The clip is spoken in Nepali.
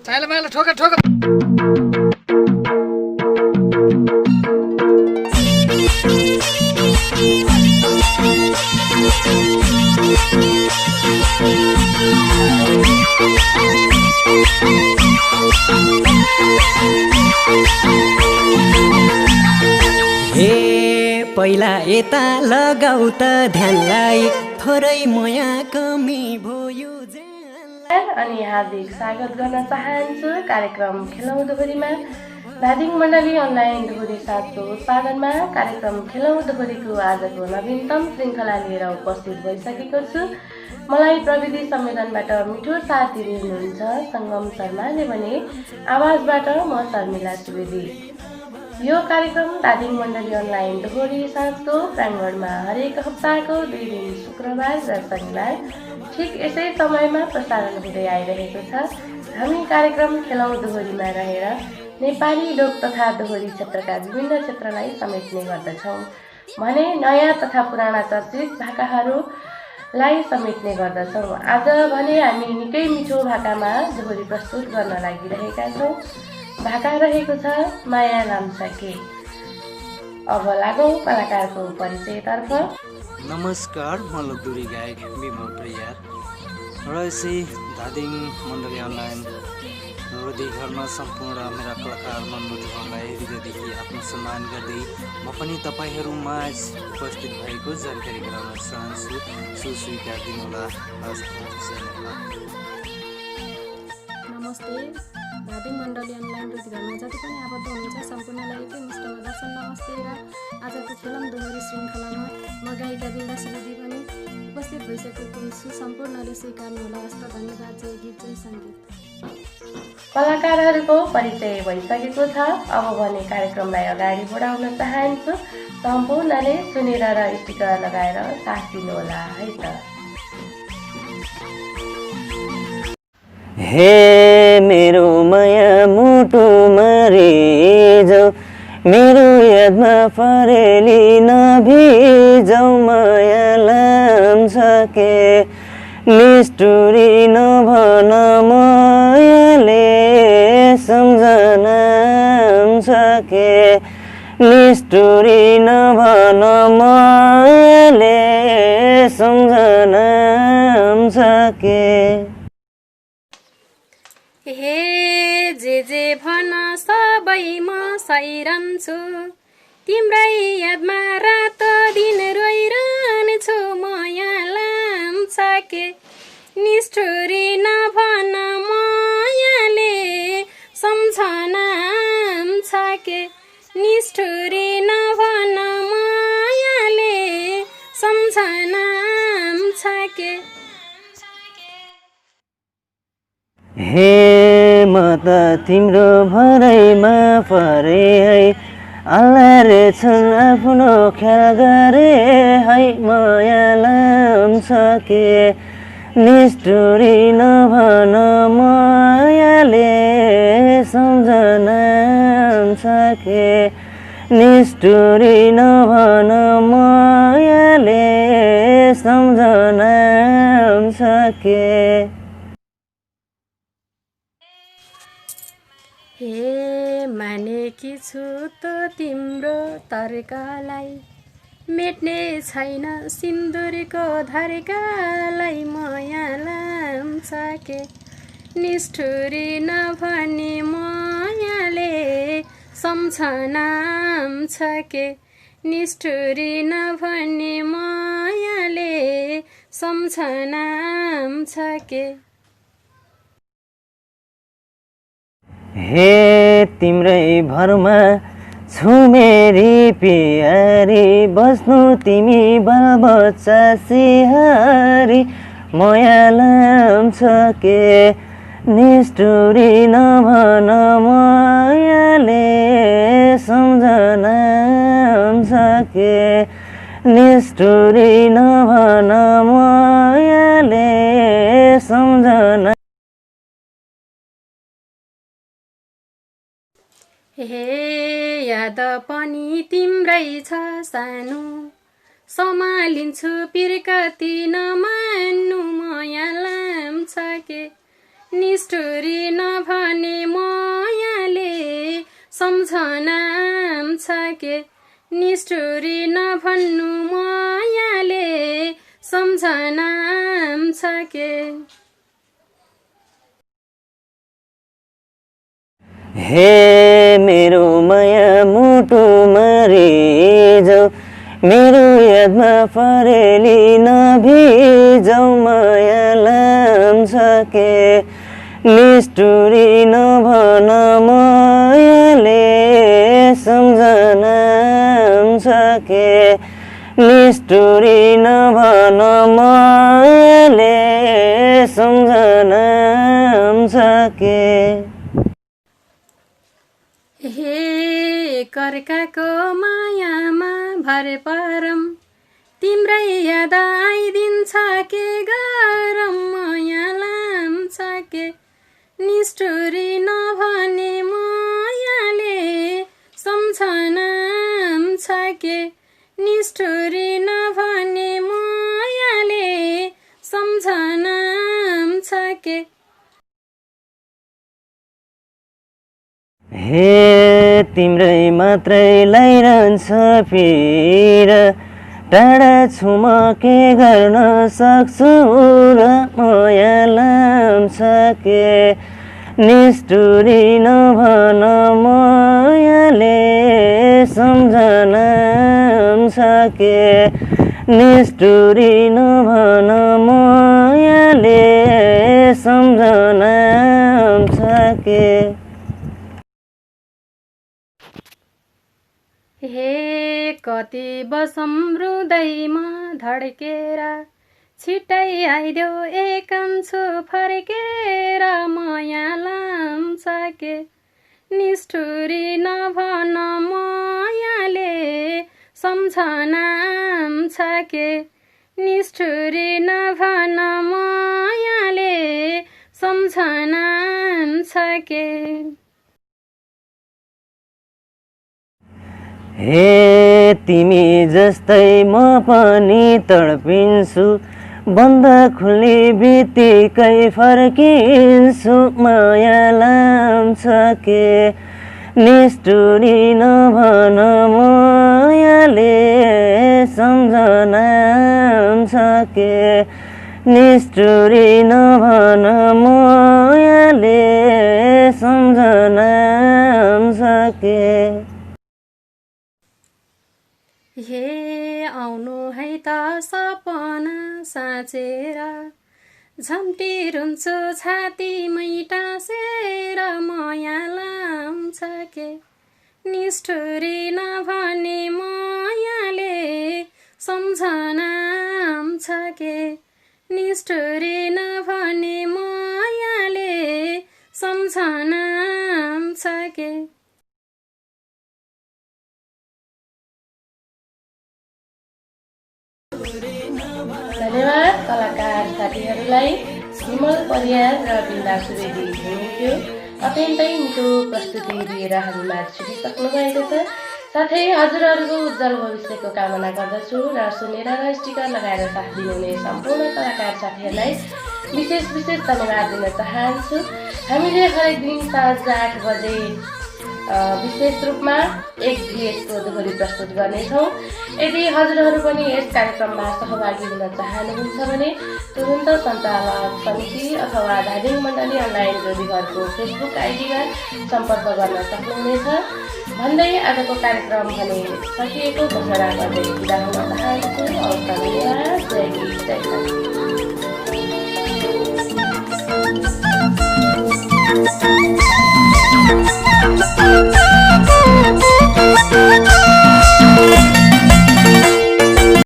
चाइला माइला ठोका ठोका। हे पहिला यता लगाउ त ध्यानलाई थोरै माया कमी भयो अनि हार्दिक स्वागत गर्न चाहन्छु कार्यक्रम खेलौँ दोहोरीमा। धादिङ मण्डली अनलाइन दोहोरी साथको उत्पादनमा कार्यक्रम खेलौँ दोहोरीको आजको नवीनतम श्रृङ्खला लिएर उपस्थित भइसकेको छु। मलाई प्रविधि संवेदनबाट मिठो साथ दिँदै हुनुहुन्छ सङ्गम शर्माले भने आवाजबाट म शर्मिला सुवेदी। यो कार्यक्रम धादिङ मण्डली अनलाइन दोहोरी साथको प्राङ्गणमा हरेक हप्ताको 2 दिन शुक्रबार र शनिबार ठिक यसै समयमा प्रसारण हुँदै आइरहेको छ। हामी कार्यक्रम खेलौँ दोहोरीमा रहेर नेपाली लोक तथा दोहोरी क्षेत्रका विभिन्न क्षेत्रलाई समेट्ने गर्दछौँ भने नयाँ तथा पुराना चर्चित भाकाहरूलाई समेट्ने गर्दछौँ। आज भने हामी निकै मिठो भाकामा दोहोरी प्रस्तुत गर्न लागिरहेका छौँ। भाका रहेको छ माया लाम्साके। अब लागौँ कलाकारको परिचयतर्फ। नमस्कार, म लोकदोहोरी गायक विमल परियार र यसै धादिङ मण्डली अनलाइन दोहोरी घरमा सम्पूर्ण मेरा कलाकार मनमुटुहरूलाई हृदयदेखि आफ्नो सम्मान गर्दै म पनि तपाईँहरूमाझ उपस्थित भएको जानकारी गराउन चाहन्छु। सुस्वीकार दिनुहोला। नमस्ते, धादिङ मण्डली अनलाइन दोहोरी घरमा जति पनि आबद्ध हुनुहुन्छ सम्पूर्णलाई एकै मुष्टमा दर्शन नमस्ते। र आजको खेलौँ दोहोरी श्रृङ्खलामा म गायिका बिन्दा सुवेदी पनि उपस्थित भइसकेको छु। सम्पूर्णले स्वीकार्नुहोला। हस्त धन्यवाद। जय गीत जय सङ्गीत। कलाकारहरूको परिचय भइसकेको छ। अब भने कार्यक्रमलाई अगाडि बढाउन चाहन्छु। सम्पूर्णले सुनेर र स्टिकर लगाएर साथ दिनुहोला है त। हे मेरो माया मुटु मरिजाऊ, मेरो यादमा परेली नभिजाऊ, माया लाम्साके निष्ठुरी नभन मायाले सम्झना सके, निष्ठुरी नभन मायाले सम्झना सके। हे जे भन सबै म सहिरहन्छु, तिम्रै यादमा रात दिन रोइरहन्छु, माया लाम्साके निष्ठुरी नभन मायाले सम्झना सके, निष्ठुरी नभन मायाले सम्झना सके। हे म त तिम्रो भरैमा परे है, अल्लाह रहेछन् आफ्नो ख्याल गरे है, माया लाम्साके निष्ठुरी नभन मायाले सम्झना सके, निष्ठुरी नभन मायाले सम्झना सके। हे मानेकी छु त तिम्रो तर्कलाई, मेट्ने छैन सिन्दुरको धर्कालाई, माया लाम्साके निष्ठुरी नभनी मायाले सम्झना सके, निष्ठुरी नभनी मायाले सम्झना सके। हे तिम्रै भरमा छु मेरी प्यारी, बस्नु तिमी बालबच्चा सिहारी, माया लाम्साके निष्ठुरी नभन मायाले सम्झना सके, निष्ठुरी नभन मायाले सम्झना। हे याद पनि तिम्रै छ सानो, सम्हालिन्छु पिर कति नमान्नु, माया लाम्साके निष्ठुरी नभने मायाले सम्झना छ के निष्ठुरी नभन्नु मायाले सम्झना छ के हे मेरो माया मुटु मरिजाऊ मेरो यादमा परेली नभिजाऊ माया लाम्छ के निष्ठुरी नभन मायाले सम्झना छ के निष्ठुरी नभन मायाले सम्झना छ के हे कर्काको मायामा भरे परम तिम्रै याद आइदिन्छ के गरम माया लाम्छ के निष्ठुरी नभने मायाले सम्झना छ के निष्ठुरी नभने मायाले सम्झना छ के हे तिम्रै मात्रै लाइरहन्छ पिर टाढा छु म के गर्न सक्छु र माया लाम्छ के निष्ठुरी नभन मायाले सम्झना छ के निष्ठुरी नभन मायाले सम्झना छ के हे कति बसम हृदयमा धड्केर छिट्टै आइदेऊ एकन्छु फर्केर माया लाम्छ के निष्ठुरी नभन मायाले सम्झना छ के निष्ठुरी नभन मायाले सम्झना छ के हे तिमी जस्तै म पनि तडपिन्छु बन्द खुली बित्तिकै फर्किन्छु माया लाम्छ के निष्ठुरी नभन मायाले सम्झना छ के निष्ठुरी नभन मायाले सम्झना छ के हे आउनु है त सपना साँचेर झम्टिरुन्छु छातीमै टाँसेर माया लाम्छ के निष्ठुरी नभने मायाले सम्झना छ के निष्ठुरी नभने मायाले सम्झना छ के धन्यवाद कलाकार साथीहरूलाई विमल परियार र बिन्दा सुवेदी हुनुहुन्थ्यो। अत्यन्तै मिठो प्रस्तुति दिएर हामीमा छुटिसक्नु भएको छ। साथै हजुरहरूको उज्जवल भविष्यको कामना गर्दछु र सुनेर र स्टिकर लगाएर साथ दिनुहुने सम्पूर्ण कलाकार साथीहरूलाई विशेष धन्यवाद दिन चाहन्छु। हामीले हरेक दिन साँझ 8 बजे विशेष रूपमा एक भिएसको दोहोरी प्रस्तुत गर्नेछौँ। यदि हजुरहरू पनि यस कार्यक्रममा सहभागी हुन चाहनुहुन्छ भने तुरुन्त सञ्चालक समिति अथवा धादिङ मण्डली अनलाइन ज्योतिघरको फेसबुक आइडीमा सम्पर्क गर्न सक्नुहुनेछ भन्दै आजको कार्यक्रम भने सकिएको घोषणा गर्दै बिदा हुन चाहन्छु। धन्यवाद।